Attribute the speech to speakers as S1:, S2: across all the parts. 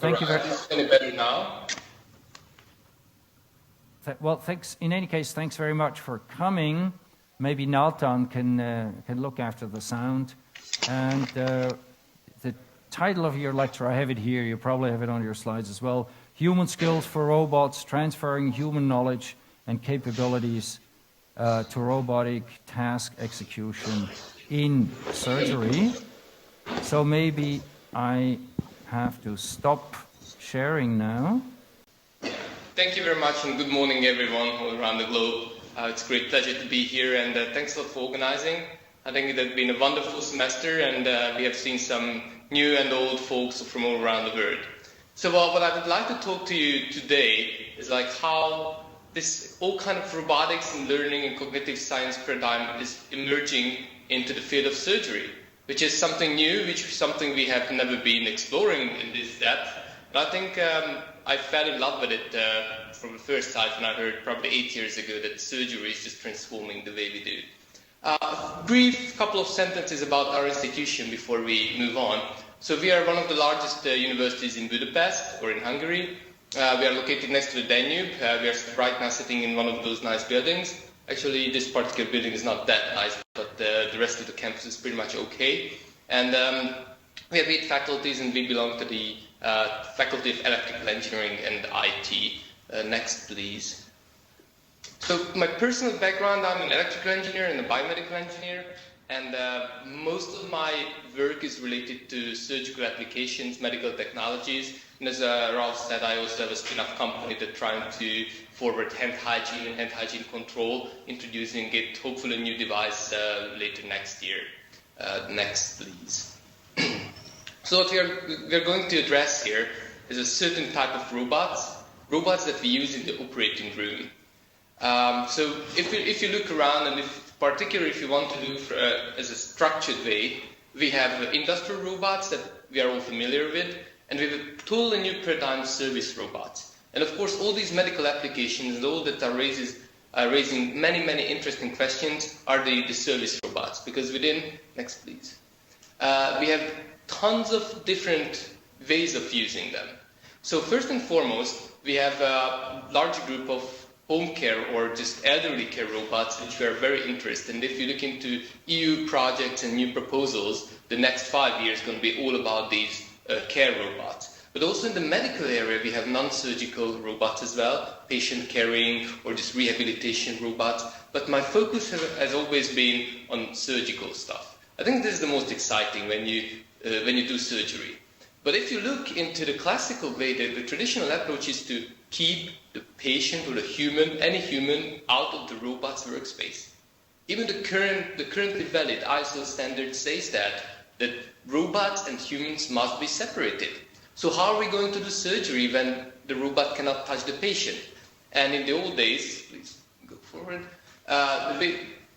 S1: Thank you very
S2: much. Is it any better now?
S1: Well, thanks. In any case, thanks very much for coming. Maybe Naltan can look after the sound. And the title of your lecture, I have it here. You probably have it on your slides as well. Human skills for robots, transferring human knowledge and capabilities to robotic task execution in surgery. So maybe I have to stop sharing now.
S2: Thank you very much, and good morning, everyone all around the globe. It's a great pleasure to be here, and thanks a lot for organizing. I think it has been a wonderful semester, and we have seen some new and old folks from all around the world. So what I would like to talk to you today is like how this all kind of robotics and learning and cognitive science paradigm is emerging into the field of surgery, which is something new, which is something we have never been exploring in this depth. And I think I fell in love with it from the first time when I heard probably 8 years ago that surgery is just transforming the way we do. Brief couple of sentences about our institution before we move on. So we are one of the largest universities in Budapest, or in Hungary. We are located next to the Danube. We are right now sitting in one of those nice buildings. Actually, this particular building is not that nice, but the rest of the campus is pretty much okay. And we have 8 faculties, and we belong to the Faculty of Electrical Engineering and IT. Next, please. So my personal background, I'm an electrical engineer and a biomedical engineer, and most of my work is related to surgical applications, medical technologies. And as Ralph said, I also have a spin-off company that's trying to forward hand hygiene and hand hygiene control, introducing it, hopefully a new device later next year. Next, please. So what we are going to address here is a certain type of robots that we use in the operating room. So if you look around, and particularly if you want to do as a structured way, we have industrial robots that we are all familiar with, and we have a totally new paradigm service robots. And of course, all these medical applications and all that are raising many, many interesting questions are the service robots, because within, next please, we have tons of different ways of using them. So first and foremost, we have a large group of home care or just elderly care robots, which we are very interested in. If you look into EU projects and new proposals, the next 5 years is going to be all about these care robots. But also in the medical area, we have non-surgical robots as well, patient carrying or just rehabilitation robots. But my focus has always been on surgical stuff. I think this is the most exciting when you do surgery. But if you look into the classical way, the traditional approach is to keep the patient or any human out of the robot's workspace. Even the currently valid ISO standard says that robots and humans must be separated. So how are we going to do surgery when the robot cannot touch the patient? And in the old days, please go forward,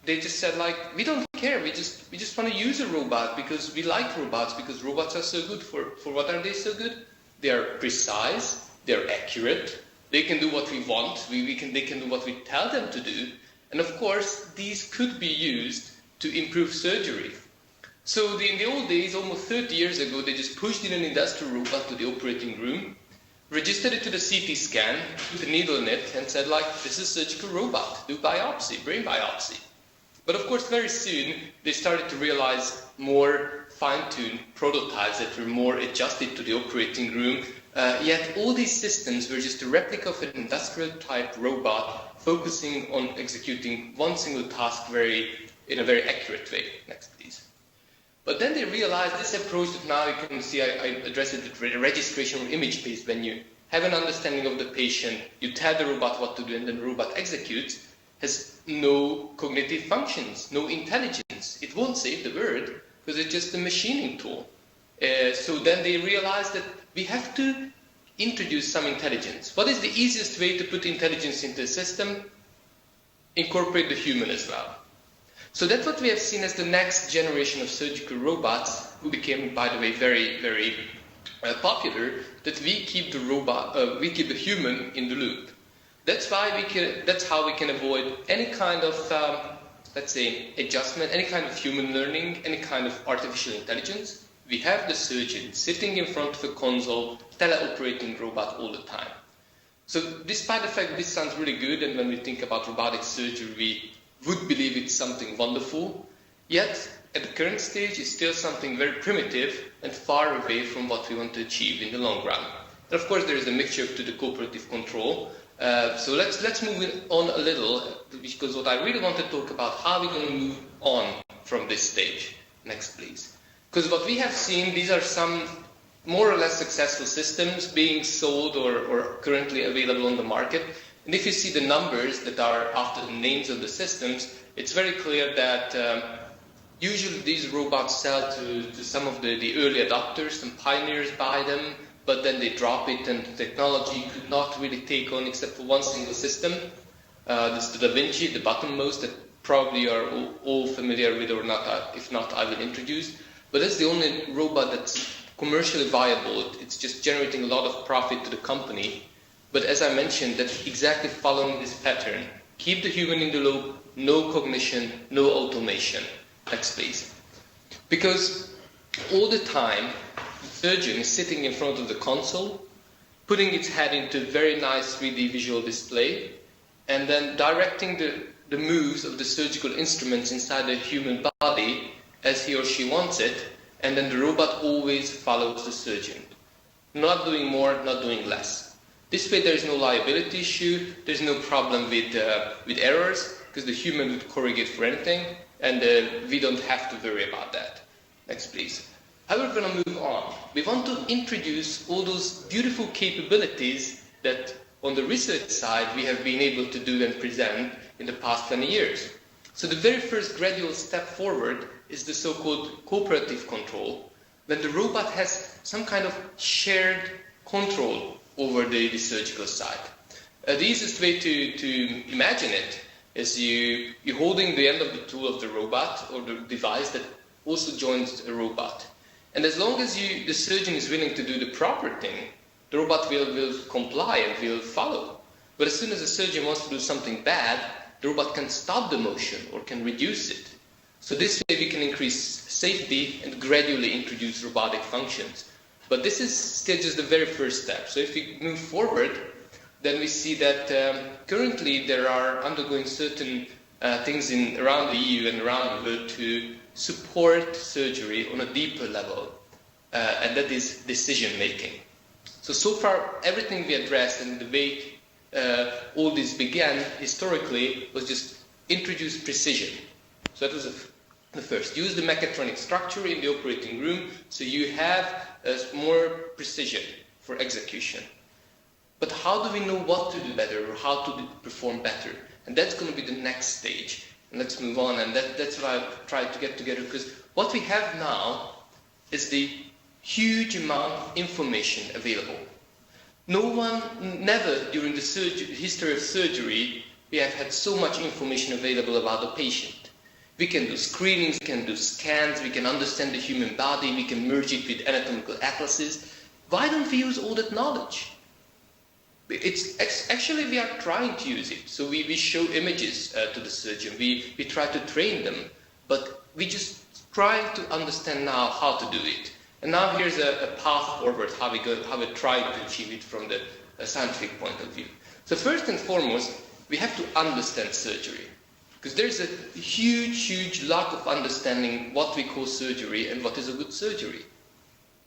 S2: they just said like, we don't care, we just want to use a robot because we like robots, because robots are so good. For what are they so good? They are precise, they're accurate, they can do what we want, they can do what we tell them to do, and of course these could be used to improve surgery. So in the old days, almost 30 years ago, they just pushed in an industrial robot to the operating room, registered it to the CT scan, put a needle in it, and said like, this is a surgical robot, do biopsy, brain biopsy. But of course, very soon, they started to realize more fine-tuned prototypes that were more adjusted to the operating room. Yet all these systems were just a replica of an industrial-type robot focusing on executing one single task in a very accurate way. Next, please. But then they realized this approach that now you can see I address it with registration or image-based. When you have an understanding of the patient, you tell the robot what to do, and then the robot executes, has no cognitive functions, no intelligence. It won't save the world because it's just a machining tool. So then they realized that we have to introduce some intelligence. What is the easiest way to put intelligence into a system? Incorporate the human as well. So that's what we have seen as the next generation of surgical robots, who became, by the way, very, very popular, that we keep the human in the loop. That's how we can avoid any kind of, let's say, adjustment, any kind of human learning, any kind of artificial intelligence. we have the surgeon sitting in front of a console, teleoperating robot all the time. So despite the fact this sounds really good, and when we think about robotic surgery, we would believe it's something wonderful, yet at the current stage it's still something very primitive and far away from what we want to achieve in the long run. And of course there is a mixture to the cooperative control. So let's move on a little, because what I really want to talk about, how we're going to move on from this stage. Next, please. Because what we have seen, these are some more or less successful systems being sold or currently available on the market. And if you see the numbers that are after the names of the systems, it's very clear that usually these robots sell to some of the early adopters, some pioneers buy them, but then they drop it and the technology could not really take on except for one single system. This is the Da Vinci, the bottommost, that probably are all familiar with, or not, if not, I will introduce. But that's the only robot that's commercially viable. It's just generating a lot of profit to the company. But as I mentioned, that's exactly following this pattern. Keep the human in the loop, no cognition, no automation. Next, please. Because all the time, the surgeon is sitting in front of the console, putting its head into a very nice 3D visual display, and then directing the moves of the surgical instruments inside the human body as he or she wants it, and then the robot always follows the surgeon. Not doing more, not doing less. This way there is no liability issue, there's no problem with errors, because the human would corrigate for anything, and we don't have to worry about that. Next, please. How we're going to move on? We want to introduce all those beautiful capabilities that on the research side we have been able to do and present in the past 20 years. So the very first gradual step forward is the so-called cooperative control, when the robot has some kind of shared control over the surgical side. The easiest way to imagine it is you holding the end of the tool of the robot or the device that also joins a robot. And as long as the surgeon is willing to do the proper thing, the robot will comply and will follow. But as soon as the surgeon wants to do something bad, the robot can stop the motion or can reduce it. So this way we can increase safety and gradually introduce robotic functions. But this is still just the very first step. So if we move forward, then we see that currently there are undergoing certain things around the EU and around the world to support surgery on a deeper level, and that is decision making. So far everything we addressed and the way all this began historically was just introduce precision. So that was the first. Use the mechatronic structure in the operating room so you have more precision for execution. But how do we know what to do better or how to perform better? And that's going to be the next stage. And let's move on, and that's what I've tried to get together, because what we have now is the huge amount of information available. Never during the history of surgery, we have had so much information available about the patient. We can do screenings, we can do scans, we can understand the human body, we can merge it with anatomical atlases. Why don't we use all that knowledge? Actually, we are trying to use it. So we show images to the surgeon, we try to train them, but we just try to understand now how to do it. And now here's a path forward, how we try to achieve it from the scientific point of view. So first and foremost, we have to understand surgery, because there's a huge lack of understanding what we call surgery and what is a good surgery.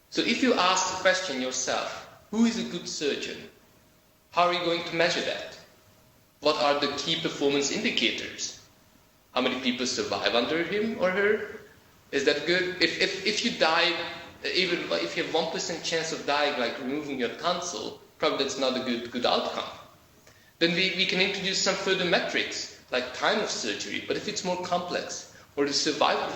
S2: So if you ask the question yourself, who is a good surgeon? How are you going to measure that? What are the key performance indicators? How many people survive under him or her? Is that good? If you die, even if you have 1% chance of dying, like removing your tonsil, probably that's not a good outcome. Then we can introduce some further metrics, like time of surgery, but if it's more complex, or the survival,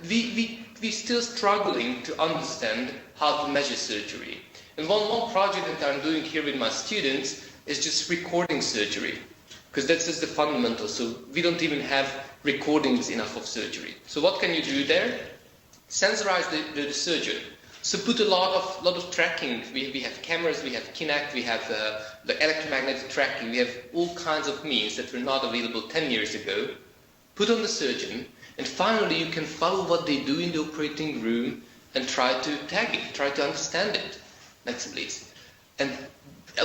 S2: we're still struggling to understand how to measure surgery. And one project that I'm doing here with my students is just recording surgery, because that's just the fundamental. So we don't even have recordings enough of surgery. So what can you do there? Sensorize the surgeon. So put a lot of tracking. We have cameras, we have Kinect, we have the electromagnetic tracking. We have all kinds of means that were not available 10 years ago. Put on the surgeon, and finally you can follow what they do in the operating room, and try to tag it, try to understand it. Next, please. And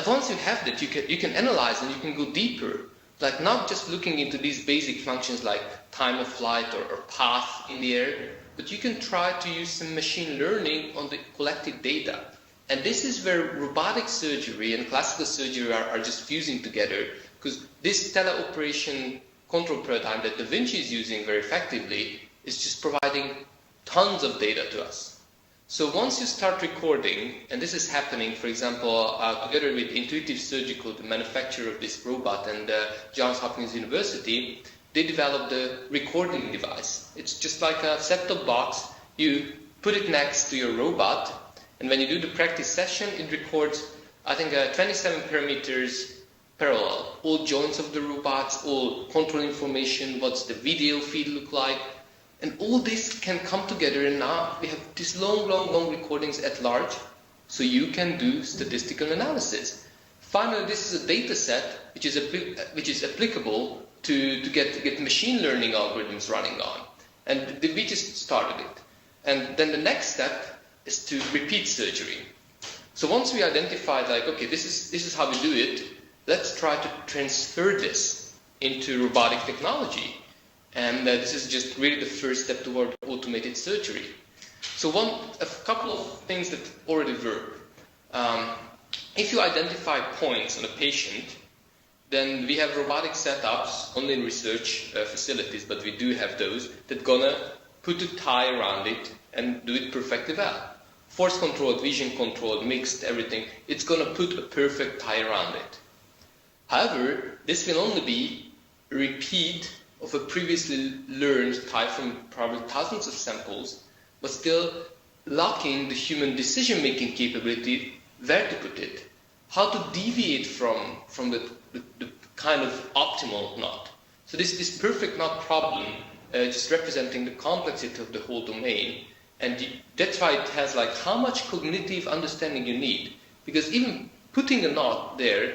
S2: once you have that, you can analyze and you can go deeper. Like not just looking into these basic functions like time of flight or path in the air, but you can try to use some machine learning on the collected data. And this is where robotic surgery and classical surgery are just fusing together, because this teleoperation control paradigm that Da Vinci is using very effectively is just providing tons of data to us. So once you start recording, and this is happening, for example, together with Intuitive Surgical, the manufacturer of this robot, and Johns Hopkins University, they developed a recording device. It's just like a set-top box. You put it next to your robot, and when you do the practice session, it records, I think, 27 parameters parallel. All joints of the robots, all control information, what's the video feed look like. And all this can come together, and now we have these long recordings at large, so you can do statistical analysis. Finally, this is a data set which is applicable to get machine learning algorithms running on. And we just started it. And then the next step is to repeat surgery. So once we identified, like, okay, this is how we do it, let's try to transfer this into robotic technology. And this is just really the first step toward automated surgery. So a couple of things that already work. If you identify points on a patient, then we have robotic setups, only in research facilities, but we do have those, that gonna put a tie around it and do it perfectly well. Force controlled, vision controlled, mixed, everything. It's gonna put a perfect tie around it. However, this will only be a repeat of a previously learned tie from probably thousands of samples, but still lacking the human decision-making capability where to put it, how to deviate from the kind of optimal knot. So this perfect knot problem, just representing the complexity of the whole domain, and that's why it has like how much cognitive understanding you need, because even putting a knot there,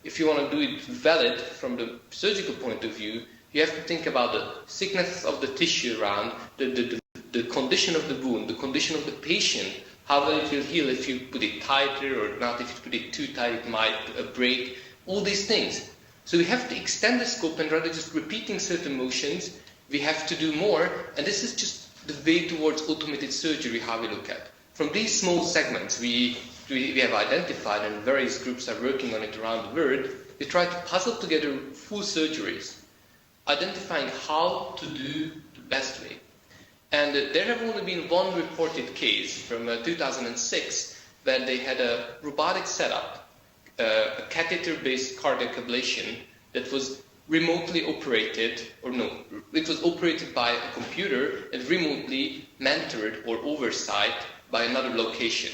S2: if you want to do it valid from the surgical point of view, you have to think about the thickness of the tissue around, the condition of the wound, the condition of the patient, how well it will heal if you put it tighter or not, if you put it too tight it might break, all these things. So we have to extend the scope, and rather just repeating certain motions, we have to do more, and this is just the way towards automated surgery, how we look at. From these small segments we have identified, and various groups are working on it around the world, we try to puzzle together full surgeries, identifying how to do the best way. And there have only been one reported case from 2006 where they had a robotic setup, a catheter-based cardiac ablation that was remotely operated, or no, it was operated by a computer and remotely mentored or oversight by another location.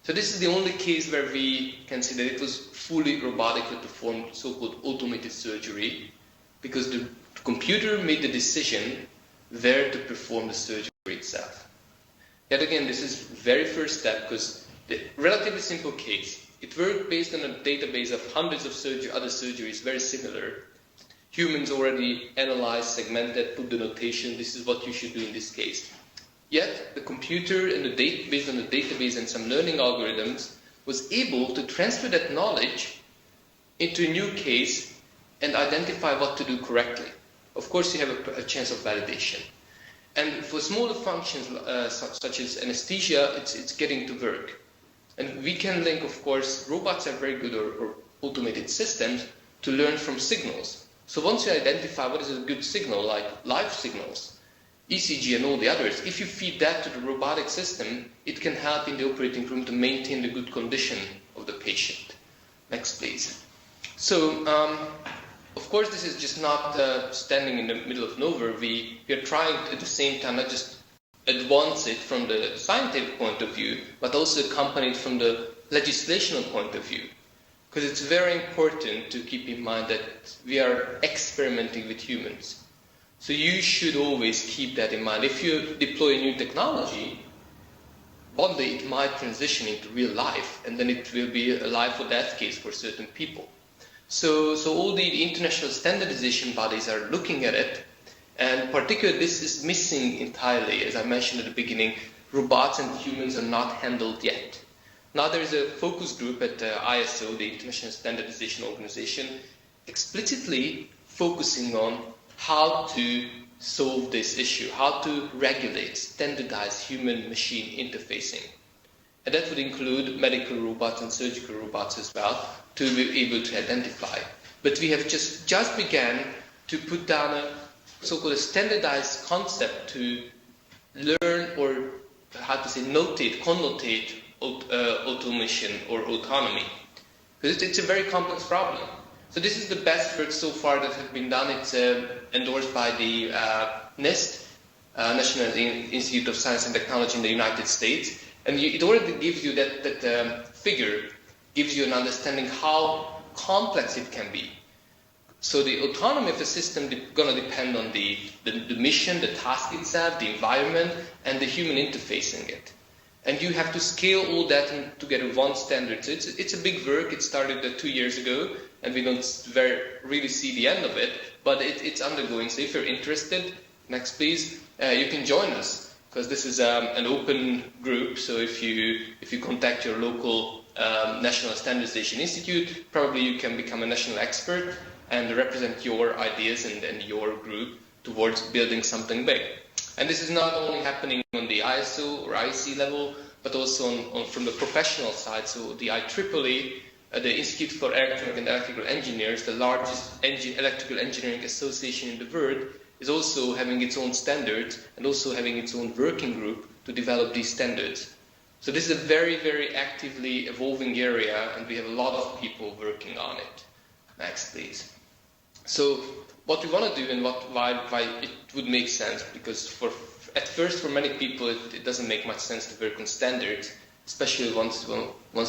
S2: So this is the only case where we can say that it was fully robotically performed, so-called automated surgery, because the computer made the decision where to perform the surgery itself. Yet again, this is very first step, because the relatively simple case, it worked based on a database of hundreds of other surgeries, very similar. Humans already analyzed, segmented, put the notation, this is what you should do in this case. Yet, the computer and based on the database and some learning algorithms, was able to transfer that knowledge into a new case and identify what to do correctly. Of course, you have a chance of validation. And for smaller functions such as anesthesia, it's getting to work. And we can link, of course, robots are very good, or automated systems, to learn from signals. So once you identify what is a good signal, like live signals, ECG and all the others, if you feed that to the robotic system, it can help in the operating room to maintain the good condition of the patient. Next, please. So, of course, this is just not standing in the middle of nowhere. We are trying to, at the same time, not just advance it from the scientific point of view, but also accompany it from the legislational point of view. Because it's very important to keep in mind that we are experimenting with humans. So you should always keep that in mind. If you deploy a new technology, one day it might transition into real life, and then it will be a life or death case for certain people. So all the international standardization bodies are looking at it, and particularly this is missing entirely, as I mentioned at the beginning, robots and humans are not handled yet. Now there is a focus group at ISO, the International Standardization Organization, explicitly focusing on how to solve this issue, how to regulate, standardize human-machine interfacing. And that would include medical robots and surgical robots as well, to be able to identify. But we have just began to put down a so-called standardized concept to learn, or how to say, connotate automation or autonomy. Because it's a very complex problem. So this is the best work so far that has been done. It's endorsed by the NIST, National Institute of Science and Technology in the United States. And it already gives you that figure, gives you an understanding how complex it can be. So the autonomy of a system is going to depend on the mission, the task itself, the environment, and the human interfacing it. And you have to scale all that together one standard. So it's a big work. It started 2 years ago, and we don't really see the end of it, but it's undergoing. So if you're interested, next please, you can join us, because this is an open group. So if you contact your local National Standardization Institute, probably you can become a national expert and represent your ideas and your group towards building something big. And this is not only happening on the ISO or IC level, but also from the professional side. So the IEEE, the Institute for Electronic and Electrical Engineers, the largest electrical engineering association in the world, is also having its own standards and also having its own working group to develop these standards. So this is a very, very actively evolving area, and we have a lot of people working on it. Next, please. So what we want to do and why it would make sense, because at first for many people it doesn't make much sense to work on standards, especially once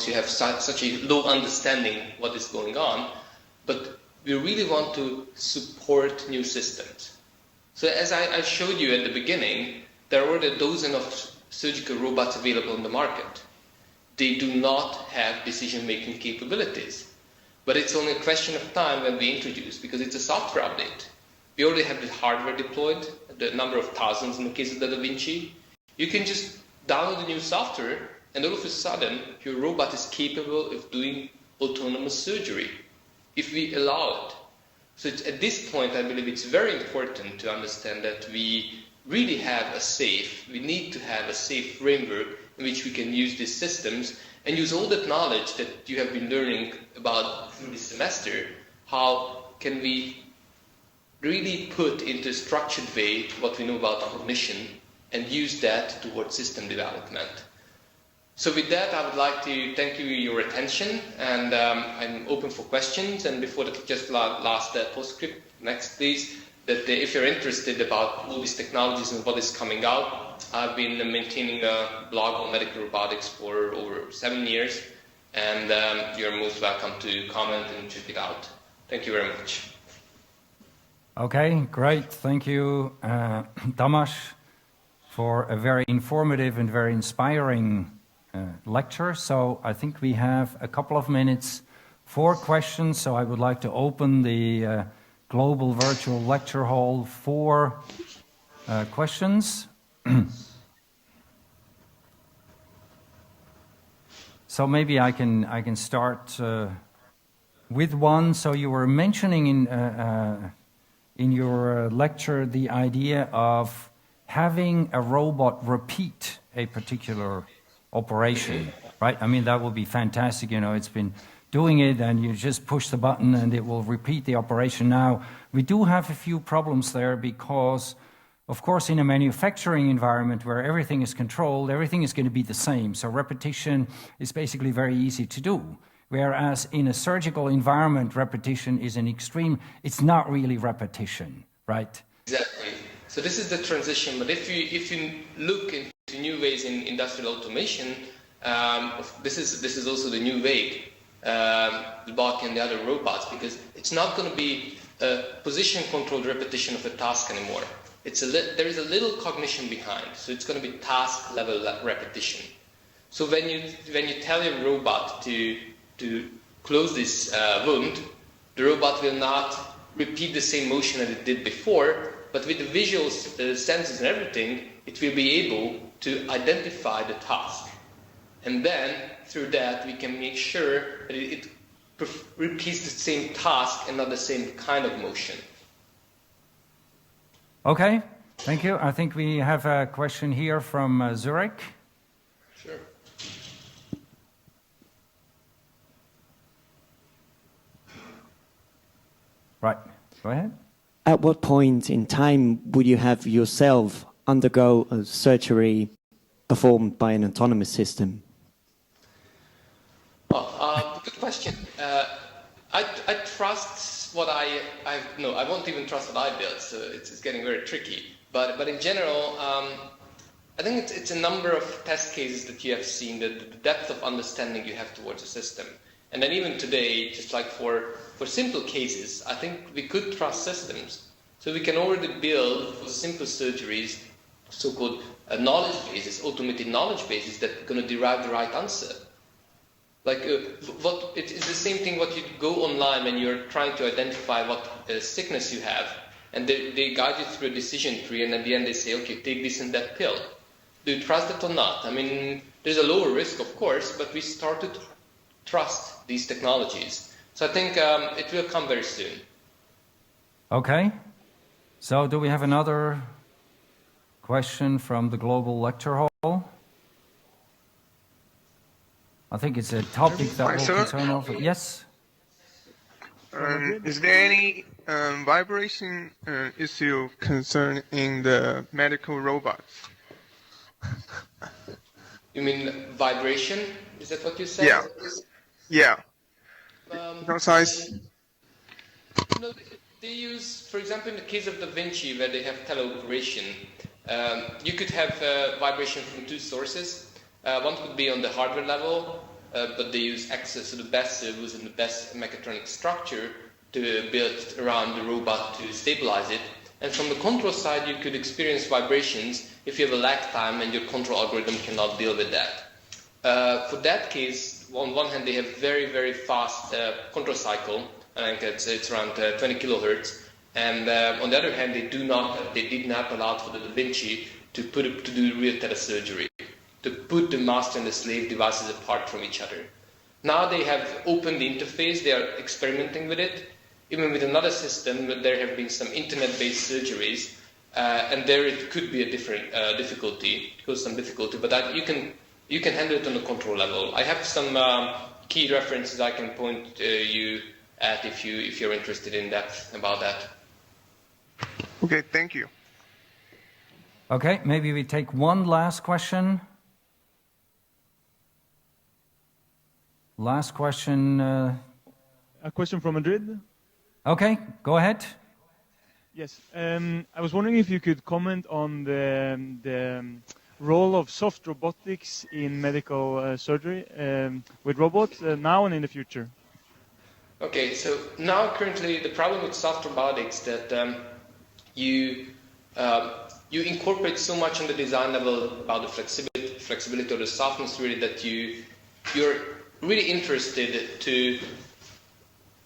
S2: you have such a low understanding what is going on. But we really want to support new systems. So as I showed you at the beginning, there are already a dozen of surgical robots available on the market. They do not have decision-making capabilities. But it's only a question of time when we introduce, because it's a software update. We already have the hardware deployed, the number of thousands in the case of the Da Vinci. You can just download the new software, and all of a sudden, your robot is capable of doing autonomous surgery, if we allow it. So at this point, I believe it's very important to understand that we really have we need to have a safe framework in which we can use these systems and use all that knowledge that you have been learning about through this semester. How can we really put into a structured way what we know about cognition and use that towards system development? So with that, I would like to thank you for your attention, and I'm open for questions. And before that, just last postscript, next please, that if you're interested about all these technologies and what is coming out, I've been maintaining a blog on medical robotics for over 7 years, and you're most welcome to comment and check it out. Thank you very much.
S1: Okay, great. Thank you, Tamás, for a very informative and very inspiring lecture. So I think we have a couple of minutes for questions. So I would like to open the Global Virtual Lecture Hall for questions. So maybe I can start with one. So you were mentioning in your lecture the idea of having a robot repeat a particular operation, right? I mean, that would be fantastic. You know, it's been doing it, and you just push the button and it will repeat the operation. Now, we do have a few problems there because, of course, in a manufacturing environment where everything is controlled, everything is going to be the same. So repetition is basically very easy to do. Whereas in a surgical environment, repetition is an extreme, it's not really repetition, right?
S2: Exactly. So this is the transition. But if you look into new ways in industrial automation, this is also the new way, the bot and the other robots, because it's not going to be a position-controlled repetition of a task anymore. There is a little cognition behind, so it's going to be task-level repetition. So when you tell your robot to close this wound, the robot will not repeat the same motion as it did before, but with the visuals, the senses and everything, it will be able to identify the task. And then, through that, we can make sure that it repeats the same task and not the same kind of motion.
S1: Okay, thank you. I think we have a question here from Zurich.
S2: Sure.
S1: Right, go ahead.
S3: At what point in time would you have yourself undergo a surgery performed by an autonomous system?
S2: Oh, good question. I trust what I won't even trust what I built, so it's getting very tricky. But in general, I think it's a number of test cases that you have seen, the depth of understanding you have towards a system. And then even today, just like for simple cases, I think we could trust systems. So we can already build for simple surgeries so-called knowledge bases, automated knowledge bases that are going to derive the right answer. Like it's the same thing what you go online when you're trying to identify what sickness you have, and they guide you through a decision tree, and at the end they say, okay, take this and that pill. Do you trust it or not? I mean, there's a lower risk, of course, but we started to trust these technologies. So I think it will come very soon.
S1: Okay. So do we have another question from the global lecture hall? I think it's a topic that will concern all. Yes?
S4: Is there any vibration issue concerning the medical robots?
S2: You mean vibration? Is that what you said?
S4: Yeah. Yeah.
S2: No, they use, for example, in the case of Da Vinci, where they have teleoperation, you could have vibration from two sources. One could be on the hardware level, but they use access to the best servos and the best mechatronic structure to build around the robot to stabilize it. And from the control side, you could experience vibrations if you have a lag time and your control algorithm cannot deal with that. For that case, on one hand, they have very, very fast control cycle. I think it's around 20 kilohertz. And on the other hand, they did not allow for the Da Vinci to do real telesurgery, to put the master and the slave devices apart from each other. Now they have opened the interface, they are experimenting with it. Even with another system, there have been some internet-based surgeries, and there it could be a different difficulty, but you can handle it on the control level. I have some key references I can point you at if you're interested in depth about that.
S4: Okay, thank you.
S1: Okay, maybe we take one last question. Last question.
S5: A question from Madrid.
S1: Okay, go ahead.
S5: Yes, I was wondering if you could comment on the role of soft robotics in medical surgery with robots now and in the future.
S2: Okay, so now currently the problem with soft robotics that you incorporate so much on the design level about the flexibility or the softness really that you're really interested to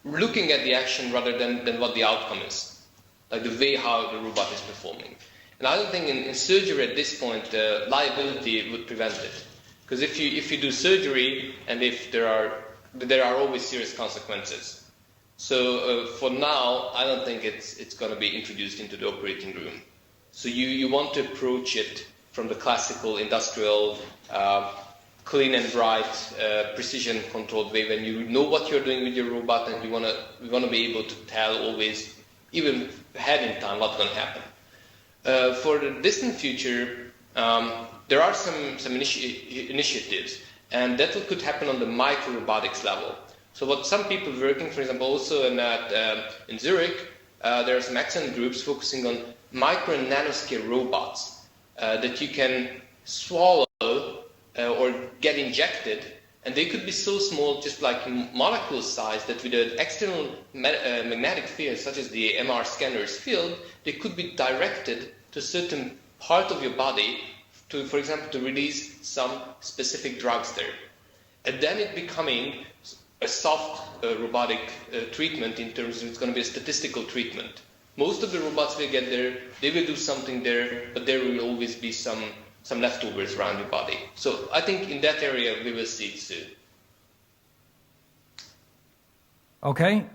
S2: looking at the action rather than what the outcome is, like the way how the robot is performing. And I don't think in surgery at this point liability would prevent it, because if you do surgery and if there are always serious consequences. So for now, I don't think it's going to be introduced into the operating room. So you want to approach it from the classical industrial, clean and bright, precision-controlled way when you know what you're doing with your robot and you want to be able to tell always, even ahead in time, what's going to happen. For the distant future, there are some initiatives, and that could happen on the micro-robotics level. So what some people working, for example, also in Zurich, there are some excellent groups focusing on micro and nanoscale robots that you can swallow or get injected, and they could be so small, just like molecule size, that with an external magnetic field, such as the MR scanner's field, they could be directed to a certain part of your body, to, for example, to release some specific drugs there. And then it becoming a soft robotic treatment in terms of it's going to be a statistical treatment. Most of the robots will get there, they will do something there, but there will always be some some leftovers around your body. So I think in that area we will see it soon.
S1: Okay,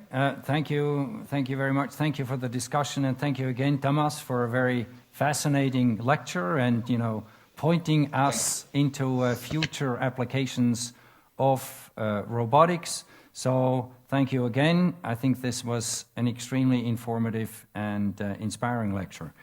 S1: thank you very much. Thank you for the discussion, and thank you again, Thomas, for a very fascinating lecture and, you know, pointing us into future applications of robotics. So thank you again. I think this was an extremely informative and inspiring lecture.